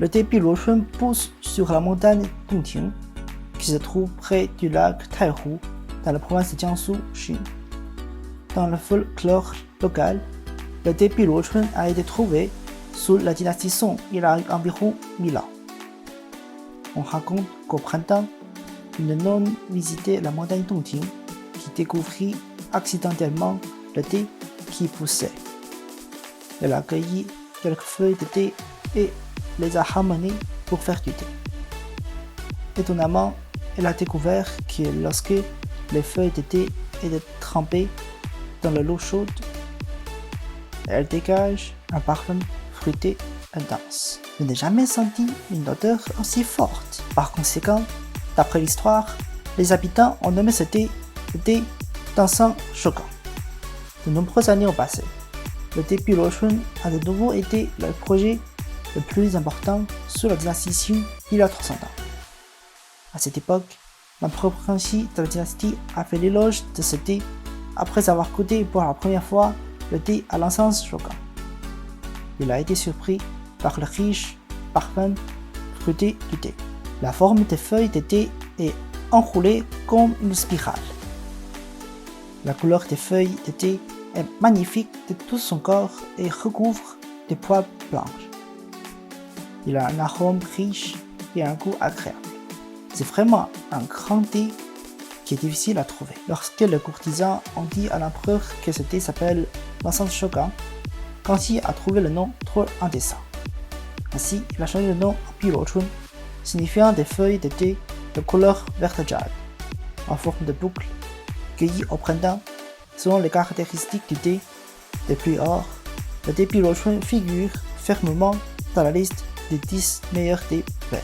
Le thé Piluochun pousse sur la montagne Dongting, qui se trouve près du lac Taihu, dans la province de Jiangsu, Chine. Dans le folklore local, le thé Piluochun a été trouvé sous la dynastie Song il y a environ 1000 ans. On raconte qu'au printemps, une nonne visitait la montagne Dongting qui découvrit accidentellement le thé qui poussait. Elle a cueilli quelques feuilles de thé et les a ramenées pour faire du thé. Étonnamment, elle a découvert que lorsque les feuilles de thé étaient trempées dans de l'eau chaude, elles dégagent un parfum fruité intense. Je n'ai jamais senti une odeur aussi forte. Par conséquent, d'après l'histoire, les habitants ont nommé ce thé le thé d'encens choquant. De nombreuses années ont passé. Le thé Piluochun a de nouveau été le projet le plus important sous la dynastie Qing il y a 300 ans. À cette époque, l'empereur Kangxi de la dynastie a fait l'éloge de ce thé après avoir goûté pour la première fois le thé à l'encens choquant. Il a été surpris par le riche parfum fruité du thé. La forme des feuilles de thé est enroulée comme une spirale. La couleur des feuilles de thé est magnifique de tout son corps et recouvre des poils blanches. Il a un arôme riche et un goût agréable. C'est vraiment un grand thé qui est difficile à trouver. Lorsque les courtisans ont dit à l'empereur que ce thé s'appelle l'encens choquant, Kangxi a trouvé le nom trop indécent. Ainsi, il a changé le nom en Piluochun, signifiant des feuilles de thé de couleur verte jade, en forme de boucle, cueillies au printemps. Selon les caractéristiques du thé, des pluies or, le thé Piluochun figure fermement dans la liste des 10 meilleurs thés verts.